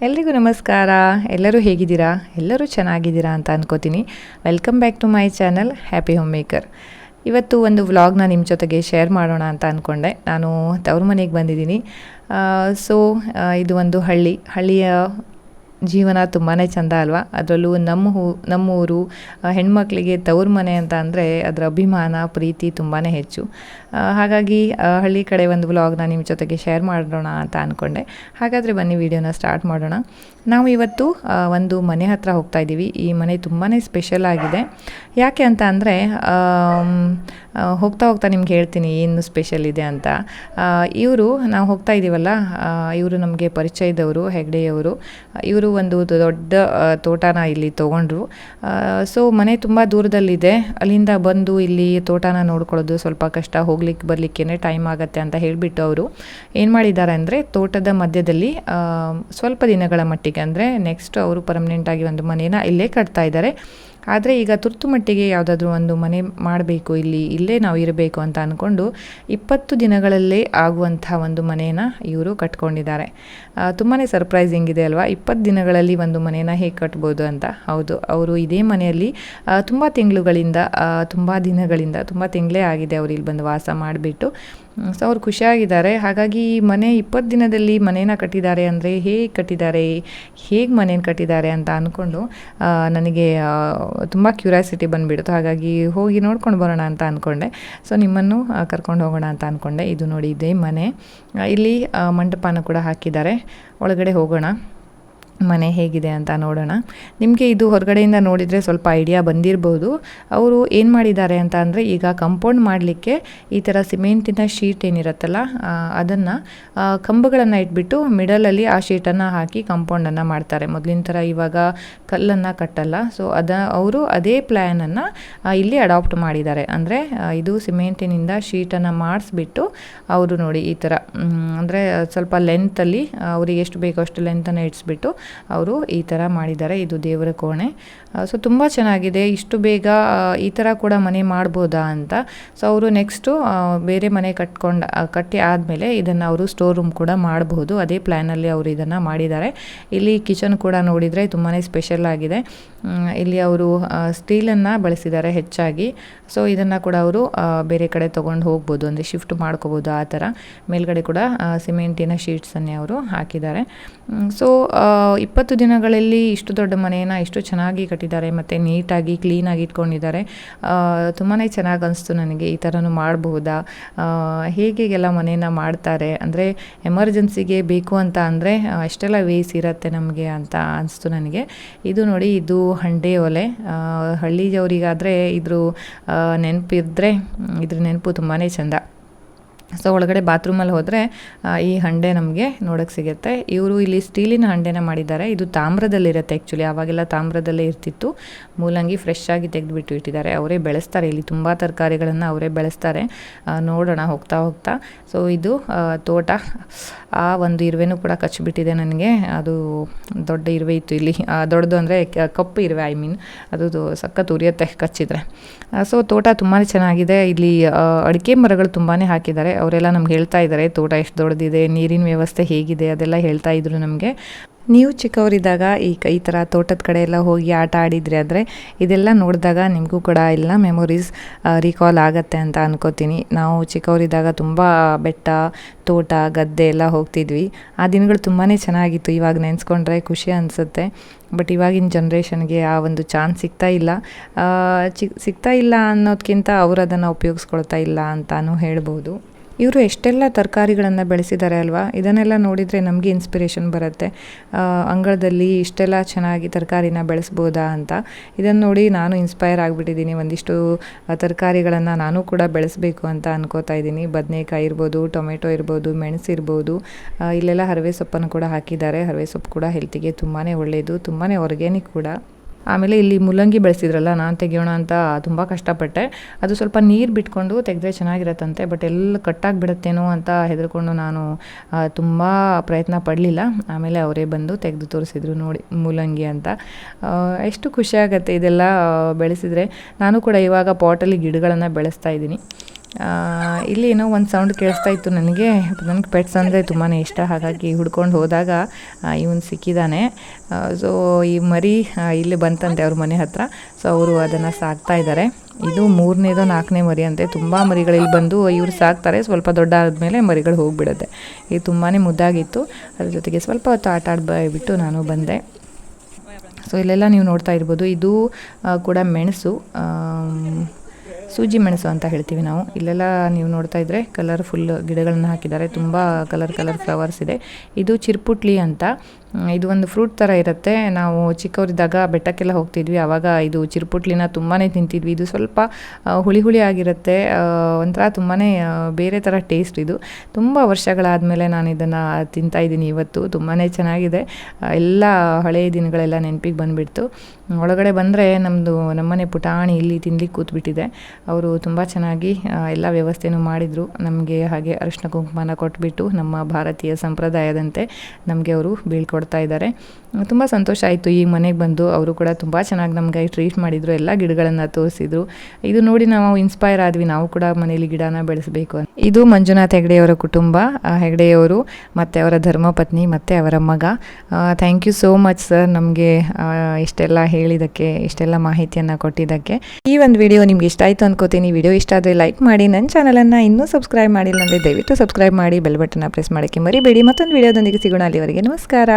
ಎಲ್ರಿಗೂ ನಮಸ್ಕಾರ. ಎಲ್ಲರೂ ಹೇಗಿದ್ದೀರಾ? ಎಲ್ಲರೂ ಚೆನ್ನಾಗಿದ್ದೀರಾ ಅಂತ ಅನ್ಕೋತೀನಿ. Welcome back to my channel happy home maker. ಇವತ್ತು ಒಂದು ವ್ಲಾಗ್ನ ನಿಮ್ಮ ಜೊತೆಗೆ ಶೇರ್ ಮಾಡೋಣ ಅಂತ ಅಂದ್ಕೊಂಡೆ. ನಾನು ತವ್ರ ಮನೆಗೆ ಬಂದಿದ್ದೀನಿ. ಸೊ ಇದು ಒಂದು ಹಳ್ಳಿಯ ಜೀವನ ತುಂಬಾ ಚೆಂದ ಅಲ್ವಾ? ಅದರಲ್ಲೂ ನಮ್ಮೂರು ಹೆಣ್ಮಕ್ಳಿಗೆ ತವ್ರ ಮನೆ ಅಂತ ಅಂದರೆ ಅದರ ಅಭಿಮಾನ ಪ್ರೀತಿ ತುಂಬಾ ಹೆಚ್ಚು. ಹಾಗಾಗಿ ಹಳ್ಳಿ ಕಡೆ ಒಂದು ವ್ಲಾಗ್ನ ನಿಮ್ಮ ಜೊತೆಗೆ ಶೇರ್ ಮಾಡೋಣ ಅಂತ ಅಂದ್ಕೊಂಡೆ. ಹಾಗಾದರೆ ಬನ್ನಿ ವಿಡಿಯೋನ ಸ್ಟಾರ್ಟ್ ಮಾಡೋಣ. ನಾವು ಇವತ್ತು ಒಂದು ಮನೆ ಹತ್ರ ಹೋಗ್ತಾ ಇದ್ದೀವಿ. ಈ ಮನೆ ತುಂಬಾ ಸ್ಪೆಷಲ್ ಆಗಿದೆ. ಯಾಕೆ ಅಂತ ಅಂದರೆ ಹೋಗ್ತಾ ಹೋಗ್ತಾ ನಿಮ್ಗೆ ಹೇಳ್ತೀನಿ ಏನು ಸ್ಪೆಷಲ್ ಇದೆ ಅಂತ. ನಾವು ಹೋಗ್ತಾ ಇದ್ದೀವಲ್ಲ, ಇವರು ನಮಗೆ ಪರಿಚಯದವರು, ಹೆಗ್ಡೆಯವರು. ಇವರು ಒಂದು ದೊಡ್ಡ ತೋಟನ ಇಲ್ಲಿ ತೊಗೊಂಡ್ರು. ಸೊ ಮನೆ ತುಂಬ ದೂರದಲ್ಲಿದೆ. ಅಲ್ಲಿಂದ ಬಂದು ಇಲ್ಲಿ ತೋಟನ ನೋಡ್ಕೊಳ್ಳೋದು ಸ್ವಲ್ಪ ಕಷ್ಟ, ಹೋಗ್ಲಿಕ್ಕೆ ಬರಲಿಕ್ಕೇ ಟೈಮ್ ಆಗುತ್ತೆ ಅಂತ ಹೇಳಿಬಿಟ್ಟು ಅವರು ಏನು ಮಾಡಿದ್ದಾರೆ ಅಂದರೆ ತೋಟದ ಮಧ್ಯದಲ್ಲಿ ಸ್ವಲ್ಪ ದಿನಗಳ ಮಟ್ಟಿಗೆ ಅಂದರೆ ನೆಕ್ಸ್ಟ್ ಅವರು ಪರ್ಮನೆಂಟಾಗಿ ಒಂದು ಮನೇನ ಇಲ್ಲೇ ಕಟ್ತಾ ಇದ್ದಾರೆ. ಆದರೆ ಈಗ ತುರ್ತು ಮಟ್ಟಿಗೆ ಯಾವುದಾದ್ರೂ ಒಂದು ಮನೆ ಮಾಡಬೇಕು, ಇಲ್ಲೇ ನಾವು ಇರಬೇಕು ಅಂತ ಅಂದ್ಕೊಂಡು 20 ದಿನಗಳಲ್ಲೇ ಆಗುವಂಥ ಒಂದು ಮನೇನ ಇವರು ಕಟ್ಕೊಂಡಿದ್ದಾರೆ. ತುಂಬಾ ಸರ್ಪ್ರೈಸಿಂಗ್ ಇದೆ ಅಲ್ವಾ? 20 ದಿನಗಳಲ್ಲಿ ಒಂದು ಮನೇನ ಹೇಗೆ ಕಟ್ಬೋದು ಅಂತ. ಹೌದು, ಅವರು ಇದೇ ಮನೆಯಲ್ಲಿ ತುಂಬ ತಿಂಗಳುಗಳಿಂದ ತುಂಬ ತಿಂಗಳೇ ಆಗಿದೆ ಅವರು ಇಲ್ಲಿ ಬಂದು ವಾಸ ಮಾಡಿಬಿಟ್ಟು. ಸೊ ಅವ್ರು ಖುಷಿಯಾಗಿದ್ದಾರೆ. ಹಾಗಾಗಿ ಈ ಮನೆ 20 ದಿನದಲ್ಲಿ ಮನೇನ ಕಟ್ಟಿದ್ದಾರೆ ಅಂದರೆ ಹೇಗೆ ಮನೇನ ಕಟ್ಟಿದ್ದಾರೆ ಅಂತ ಅಂದ್ಕೊಂಡು ನನಗೆ ತುಂಬ ಕ್ಯೂರಿಯಾಸಿಟಿ ಬಂದುಬಿಡ್ತು. ಹಾಗಾಗಿ ಹೋಗಿ ನೋಡ್ಕೊಂಡು ಬರೋಣ ಅಂತ ಅಂದ್ಕೊಂಡೆ. ಸೊ ನಿಮ್ಮನ್ನು ಕರ್ಕೊಂಡು ಹೋಗೋಣ ಅಂತ ಅಂದ್ಕೊಂಡೆ. ಇದು ನೋಡಿ, ಇದೇ ಮನೆ. ಇಲ್ಲಿ ಮಂಟಪನ ಕೂಡ ಹಾಕಿದ್ದಾರೆ. ಒಳಗಡೆ ಹೋಗೋಣ, ಮನೆ ಹೇಗಿದೆ ಅಂತ ನೋಡೋಣ. ನಿಮಗೆ ಇದು ಹೊರಗಡೆಯಿಂದ ನೋಡಿದರೆ ಸ್ವಲ್ಪ ಐಡಿಯಾ ಬಂದಿರ್ಬೋದು. ಅವರು ಏನು ಮಾಡಿದ್ದಾರೆ ಅಂತ ಅಂದರೆ, ಈಗ ಕಂಪೌಂಡ್ ಮಾಡಲಿಕ್ಕೆ ಈ ಥರ ಸಿಮೆಂಟಿನ ಶೀಟ್ ಏನಿರುತ್ತಲ್ಲ, ಅದನ್ನು ಕಂಬಗಳನ್ನು ಇಟ್ಬಿಟ್ಟು ಮಿಡಲಲ್ಲಿ ಆ ಶೀಟನ್ನು ಹಾಕಿ ಕಂಪೌಂಡನ್ನು ಮಾಡ್ತಾರೆ. ಮೊದಲಿನ ಥರ ಇವಾಗ ಕಲ್ಲನ್ನು ಕಟ್ಟಲ್ಲ. ಸೊ ಅವರು ಅದೇ ಪ್ಲ್ಯಾನನ್ನು ಇಲ್ಲಿ ಅಡಾಪ್ಟ್ ಮಾಡಿದ್ದಾರೆ. ಅಂದರೆ ಇದು ಸಿಮೆಂಟಿನಿಂದ ಶೀಟನ್ನು ಮಾಡಿಸ್ಬಿಟ್ಟು ಅವರು ನೋಡಿ ಈ ಥರ ಅಂದರೆ ಸ್ವಲ್ಪ ಲೆಂತಲ್ಲಿ ಅವರಿಗೆ ಎಷ್ಟು ಬೇಕೋ ಅಷ್ಟು ಲೆಂತನ್ನು ಇಡಿಸ್ಬಿಟ್ಟು ಅವರು ಈ ಥರ ಮಾಡಿದ್ದಾರೆ. ಇದು ದೇವರ ಕೋಣೆ. ಸೊ ತುಂಬ ಚೆನ್ನಾಗಿದೆ. ಇಷ್ಟು ಬೇಗ ಈ ಥರ ಕೂಡ ಮನೆ ಮಾಡ್ಬೋದಾ ಅಂತ. ಸೊ ಅವರು ನೆಕ್ಸ್ಟು ಬೇರೆ ಮನೆ ಕಟ್ಟಿ ಆದಮೇಲೆ ಇದನ್ನು ಅವರು ಸ್ಟೋರ್ ರೂಮ್ ಕೂಡ ಮಾಡಬಹುದು. ಅದೇ ಪ್ಲ್ಯಾನಲ್ಲಿ ಅವರು ಇದನ್ನು ಮಾಡಿದ್ದಾರೆ. ಇಲ್ಲಿ ಕಿಚನ್ ಕೂಡ ನೋಡಿದರೆ ತುಂಬಾ ಸ್ಪೆಷಲ್ ಆಗಿದೆ. ಇಲ್ಲಿ ಅವರು ಸ್ಟೀಲನ್ನು ಬಳಸಿದ್ದಾರೆ ಹೆಚ್ಚಾಗಿ. ಸೊ ಇದನ್ನು ಕೂಡ ಅವರು ಬೇರೆ ಕಡೆ ತೊಗೊಂಡು ಹೋಗ್ಬೋದು, ಅಂದರೆ ಶಿಫ್ಟ್ ಮಾಡ್ಕೋಬೋದು ಆ ಥರ. ಮೇಲ್ಗಡೆ ಕೂಡ ಸಿಮೆಂಟಿನ ಶೀಟ್ಸನ್ನೇ ಅವರು ಹಾಕಿದ್ದಾರೆ. ಸೊ 20 ದಿನಗಳಲ್ಲಿ ಇಷ್ಟು ದೊಡ್ಡ ಮನೆಯನ್ನು ಇಷ್ಟು ಚೆನ್ನಾಗಿ ಕಟ್ಟಿದ್ದಾರೆ ಮತ್ತು ನೀಟಾಗಿ ಕ್ಲೀನಾಗಿ ಇಟ್ಕೊಂಡಿದ್ದಾರೆ. ತುಂಬಾ ಚೆನ್ನಾಗಿ ಅನಿಸ್ತು ನನಗೆ. ಈ ಥರನೂ ಮಾಡಬಹುದಾ, ಹೇಗೆಲ್ಲ ಮನೇನ ಮಾಡ್ತಾರೆ, ಅಂದರೆ ಎಮರ್ಜೆನ್ಸಿಗೆ ಬೇಕು ಅಂತ ಅಂದರೆ ಅಷ್ಟೆಲ್ಲ ವೇಸ್ ಇರುತ್ತೆ ನಮಗೆ ಅಂತ ಅನಿಸ್ತು ನನಗೆ. ಇದು ನೋಡಿ, ಇದು ಹಂಡೆ ಒಲೆ. ಹಳ್ಳಿಯವರಿಗಾದರೆ ಇದ್ರ ನೆನಪು ತುಂಬಾ ಚೆಂದ. ಸೊ ಒಳಗಡೆ ಬಾತ್ರೂಮಲ್ಲಿ ಹೋದರೆ ಈ ಹಂಡೆ ನಮಗೆ ನೋಡೋಕ್ಕೆ ಸಿಗುತ್ತೆ. ಇವರು ಇಲ್ಲಿ ಸ್ಟೀಲಿನ ಹಂಡೆನ ಮಾಡಿದ್ದಾರೆ. ಇದು ತಾಮ್ರದಲ್ಲಿರುತ್ತೆ. ಆ್ಯಕ್ಚುಲಿ ಆವಾಗೆಲ್ಲ ತಾಮ್ರದಲ್ಲೇ ಇರ್ತಿತ್ತು. ಮೂಲಂಗಿ ಫ್ರೆಶ್ ಆಗಿ ತೆಗೆದುಬಿಟ್ಟು ಇಟ್ಟಿದ್ದಾರೆ. ಅವರೇ ಬೆಳೆಸ್ತಾರೆ. ಇಲ್ಲಿ ತುಂಬ ತರಕಾರಿಗಳನ್ನು ಅವರೇ ಬೆಳೆಸ್ತಾರೆ. ನೋಡೋಣ ಹೋಗ್ತಾ. ಸೊ ಇದು ತೋಟ. ಆ ಒಂದು ಇರುವೆನೂ ಕೂಡ ಕಚ್ಚಿಬಿಟ್ಟಿದೆ ನನಗೆ. ಅದು ದೊಡ್ಡ ಇರುವೆ ಇತ್ತು ಇಲ್ಲಿ. ದೊಡ್ಡದು ಅಂದರೆ ಕಪ್ಪು ಇರುವೆ, ಅದು ಸಖತ್ ಉರಿಯುತ್ತೆ ಕಚ್ಚಿದ್ರೆ. ಸೊ ತೋಟ ತುಂಬಾ ಚೆನ್ನಾಗಿದೆ. ಇಲ್ಲಿ ಅಡಿಕೆ ಮರಗಳು ತುಂಬಾ ಹಾಕಿದ್ದಾರೆ. ಅವರೆಲ್ಲ ನಮ್ಗೆ ಹೇಳ್ತಾ ಇದ್ದಾರೆ ತೋಟ ಎಷ್ಟು ದೊಡ್ಡದಿದೆ, ನೀರಿನ ವ್ಯವಸ್ಥೆ ಹೇಗಿದೆ, ಅದೆಲ್ಲ ಹೇಳ್ತಾ ಇದ್ರು ನಮಗೆ. ನೀವು ಚಿಕ್ಕವರಿದ್ದಾಗ ಈ ಥರ ತೋಟದ ಕಡೆ ಎಲ್ಲ ಹೋಗಿ ಆಟ ಆಡಿದರೆ ಆದರೆ ಇದೆಲ್ಲ ನೋಡಿದಾಗ ನಿಮಗೂ ಕೂಡ ಎಲ್ಲ ಮೆಮೊರೀಸ್ ರೀಕಾಲ್ ಆಗುತ್ತೆ ಅಂತ ಅನ್ಕೋತೀನಿ. ನಾವು ಚಿಕ್ಕವರಿದ್ದಾಗ ತುಂಬ ಬೆಟ್ಟ, ತೋಟ, ಗದ್ದೆ ಎಲ್ಲ ಹೋಗ್ತಿದ್ವಿ. ಆ ದಿನಗಳು ತುಂಬಾ ಚೆನ್ನಾಗಿತ್ತು. ಇವಾಗ ನೆನೆಸ್ಕೊಂಡ್ರೆ ಖುಷಿ ಅನಿಸುತ್ತೆ. ಬಟ್ ಇವಾಗಿನ ಜನ್ರೇಷನ್ಗೆ ಆ ಒಂದು ಚಾನ್ಸ್ ಸಿಗ್ತಾ ಇಲ್ಲ ಅನ್ನೋದಕ್ಕಿಂತ ಅವರು ಅದನ್ನು ಉಪಯೋಗಿಸ್ಕೊಳ್ತಾ ಇಲ್ಲ ಅಂತಾನು ಹೇಳ್ಬೋದು. ಇವರು ಎಷ್ಟೆಲ್ಲ ತರಕಾರಿಗಳನ್ನು ಬೆಳೆಸಿದ್ದಾರೆ ಅಲ್ವಾ? ಇದನ್ನೆಲ್ಲ ನೋಡಿದರೆ ನಮಗೆ ಇನ್ಸ್ಪಿರೇಷನ್ ಬರುತ್ತೆ. ಅಂಗಳದಲ್ಲಿ ಇಷ್ಟೆಲ್ಲ ಚೆನ್ನಾಗಿ ತರಕಾರಿನ ಬೆಳೆಸ್ಬೋದಾ ಅಂತ. ಇದನ್ನು ನೋಡಿ ನಾನು ಇನ್ಸ್ಪೈರ್ ಆಗಿಬಿಟ್ಟಿದ್ದೀನಿ. ಒಂದಿಷ್ಟು ತರಕಾರಿಗಳನ್ನು ನಾನು ಕೂಡ ಬೆಳೆಸಬೇಕು ಅಂತ ಅನ್ಕೋತಾ ಇದ್ದೀನಿ. ಬದನೆಕಾಯಿ ಇರ್ಬೋದು, ಟೊಮೆಟೊ ಇರ್ಬೋದು, ಮೆಣಸು ಇರ್ಬೋದು. ಇಲ್ಲೆಲ್ಲ ಹರವೆ ಸೊಪ್ಪನ್ನು ಕೂಡ ಹಾಕಿದ್ದಾರೆ. ಹರವೆ ಸೊಪ್ಪು ಕೂಡ ಹೆಲ್ತಿಗೆ ತುಂಬಾ ಒಳ್ಳೆಯದು, ತುಂಬಾ ಆರ್ಗ್ಯಾನಿಕ್ ಕೂಡ. ಆಮೇಲೆ ಇಲ್ಲಿ ಮೂಲಂಗಿ ಬೆಳೆಸಿದ್ರಲ್ಲ, ನಾನು ತೆಗಿಯೋಣ ಅಂತ ತುಂಬ ಕಷ್ಟಪಟ್ಟೆ. ಅದು ಸ್ವಲ್ಪ ನೀರು ಬಿಟ್ಕೊಂಡು ತೆಗೆದ್ರೆ ಚೆನ್ನಾಗಿರತ್ತಂತೆ. ಬಟ್ ಎಲ್ಲ ಕಟ್ಟಾಗಿಬಿಡುತ್ತೇನೋ ಅಂತ ಹೆದರ್ಕೊಂಡು ನಾನು ತುಂಬ ಪ್ರಯತ್ನ ಪಡಲಿಲ್ಲ. ಆಮೇಲೆ ಅವರೇ ಬಂದು ತೆಗೆದು ತೋರಿಸಿದ್ರು, ನೋಡಿ ಮೂಲಂಗಿ ಅಂತ. ಎಷ್ಟು ಖುಷಿಯಾಗತ್ತೆ ಇದೆಲ್ಲ ಬೆಳೆಸಿದರೆ. ನಾನು ಕೂಡ ಇವಾಗ ಪಾಟಲ್ಲಿ ಗಿಡಗಳನ್ನು ಬೆಳೆಸ್ತಾ ಇದ್ದೀನಿ. ಇಲ್ಲಿ ಏನೋ ಒಂದು ಸೌಂಡ್ ಕೇಳಿಸ್ತಾ ಇತ್ತು ನನಗೆ ಪೆಟ್ಸ್ ಅಂದರೆ ತುಂಬಾ ಇಷ್ಟ. ಹಾಗಾಗಿ ಹುಡ್ಕೊಂಡು ಹೋದಾಗ ಇವನು ಸಿಕ್ಕಿದ್ದಾನೆ. ಸೊ ಈ ಮರಿ ಇಲ್ಲಿ ಬಂತಂತೆ ಅವ್ರ ಮನೆ ಹತ್ರ. ಸೊ ಅವರು ಅದನ್ನು ಸಾಕ್ತಾ ಇದ್ದಾರೆ. ಇದು 3ನೇದೋ 4ನೇ ಮರಿ ಅಂತೆ. ತುಂಬ ಮರಿಗಳಲ್ಲಿ ಬಂದು ಇವರು ಸಾಕ್ತಾರೆ. ಸ್ವಲ್ಪ ದೊಡ್ಡ ಆದಮೇಲೆ ಮರಿಗಳು ಹೋಗಿಬಿಡುತ್ತೆ. ಇದು ತುಂಬಾ ಮುದ್ದಾಗಿತ್ತು. ಅದ್ರ ಜೊತೆಗೆ ಸ್ವಲ್ಪ ಹೊತ್ತು ಆಟ ಆಡ್ಬಿಟ್ಟು ನಾನು ಬಂದೆ. ಸೊ ಇಲ್ಲೆಲ್ಲ ನೀವು ನೋಡ್ತಾ ಇರ್ಬೋದು, ಇದು ಕೂಡ ಮೆಣಸು, ಸೂಜಿ ಮೆಣಸು ಅಂತ ಹೇಳ್ತೀವಿ ನಾವು. ಇಲ್ಲೆಲ್ಲ ನೀವು ನೋಡ್ತಾ ಇದ್ದರೆ ಕಲರ್ಫುಲ್ ಗಿಡಗಳನ್ನ ಹಾಕಿದ್ದಾರೆ. ತುಂಬ ಕಲರ್ ಫ್ಲವರ್ಸ್ ಇದೆ. ಇದು ಚಿರ್ಪುಟ್ಲಿ ಅಂತ. ಇದು ಒಂದು ಫ್ರೂಟ್ ಥರ ಇರುತ್ತೆ. ನಾವು ಚಿಕ್ಕವರಿದ್ದಾಗ ಬೆಟ್ಟಕ್ಕೆಲ್ಲ ಹೋಗ್ತಿದ್ವಿ, ಆವಾಗ ಇದು ಚಿರ್ಪುಟ್ಲಿನ ತುಂಬಾ ತಿಂತಿದ್ವಿ. ಇದು ಸ್ವಲ್ಪ ಹುಳಿ ಆಗಿರುತ್ತೆ, ಒಂಥರ ತುಂಬಾ ಬೇರೆ ಥರ ಟೇಸ್ಟ್. ಇದು ತುಂಬ ವರ್ಷಗಳಾದಮೇಲೆ ನಾನು ಇದನ್ನು ತಿಂತಾಯಿದ್ದೀನಿ ಇವತ್ತು. ತುಂಬಾ ಚೆನ್ನಾಗಿದೆ. ಎಲ್ಲ ಹಳೆಯ ದಿನಗಳೆಲ್ಲ ನೆನಪಿಗೆ ಬಂದುಬಿಡ್ತು. ಒಳಗಡೆ ಬಂದರೆ ನಮ್ಮನೆ ಪುಟಾಣಿ ಇಲ್ಲಿ ತಿನ್ಲಿಕ್ಕೆ ಕೂತ್ಬಿಟ್ಟಿದೆ. ಅವರು ತುಂಬ ಚೆನ್ನಾಗಿ ಎಲ್ಲ ವ್ಯವಸ್ಥೆನೂ ಮಾಡಿದರು ನಮಗೆ. ಹಾಗೆ ಅರಿಶಿನ ಕುಂಕುಮನ ಕೊಟ್ಬಿಟ್ಟು ನಮ್ಮ ಭಾರತೀಯ ಸಂಪ್ರದಾಯದಂತೆ ನಮಗೆ ಅವರು ಬೀಳ್ಕೊಡ್ತಾ ಇದ್ದಾರೆ. ತುಂಬ ಸಂತೋಷ ಆಯಿತು. ಈಗ ಮನೆಗೆ ಬಂದು ಅವರು ಕೂಡ ತುಂಬ ಚೆನ್ನಾಗಿ ನಮಗೆ ಟ್ರೀಟ್ ಮಾಡಿದರು. ಎಲ್ಲ ಗಿಡಗಳನ್ನು ತೋರಿಸಿದ್ರು. ಇದು ನೋಡಿ ನಾವು ಇನ್ಸ್ಪೈರ್ ಆದ್ವಿ, ನಾವು ಕೂಡ ಮನೇಲಿ ಗಿಡನ ಬೆಳೆಸಬೇಕು ಅಂತ. ಇದು ಮಂಜುನಾಥ್ ಹೆಗ್ಡೆಯವರ ಕುಟುಂಬ, ಹೆಗ್ಡೆಯವರು ಮತ್ತು ಅವರ ಧರ್ಮಪತ್ನಿ ಮತ್ತು ಅವರ ಮಗ. Thank you so much sir, ನಮಗೆ ಇಷ್ಟೆಲ್ಲ ಹೇಳಿದ್ದಕ್ಕೆ, ಇಷ್ಟೆಲ್ಲ ಮಾಹಿತಿಯನ್ನು ಕೊಟ್ಟಿದ್ದಕ್ಕೆ. ಈ ಒಂದು ವಿಡಿಯೋ ನಿಮ್ಗೆ ಇಷ್ಟ ಆಯಿತು ಅನ್ಕೋತೀನಿ. ವಿಡಿಯೋ ಇಷ್ಟ ಆದರೆ ಲೈಕ್ ಮಾಡಿ. ನನ್ನ ಚಾನಲನ್ನು ಇನ್ನೂ ಸಬ್ಸ್ಕ್ರೈಬ್ ಮಾಡಿಲ್ಲ ಅಂದರೆ ದಯವಿಟ್ಟು ಸಬ್ಸ್ಕ್ರೈಬ್ ಮಾಡಿ, ಬೆಲ್ ಬಟನ್ನ ಪ್ರೆಸ್ ಮಾಡೋಕ್ಕೆ ಮರಿಬೇಡಿ. ಮತ್ತೊಂದು ವಿಡಿಯೋದೊಂದಿಗೆ ಸಿಗೋಣ. ಅಲ್ಲಿವರೆಗೆ ನಮಸ್ಕಾರ.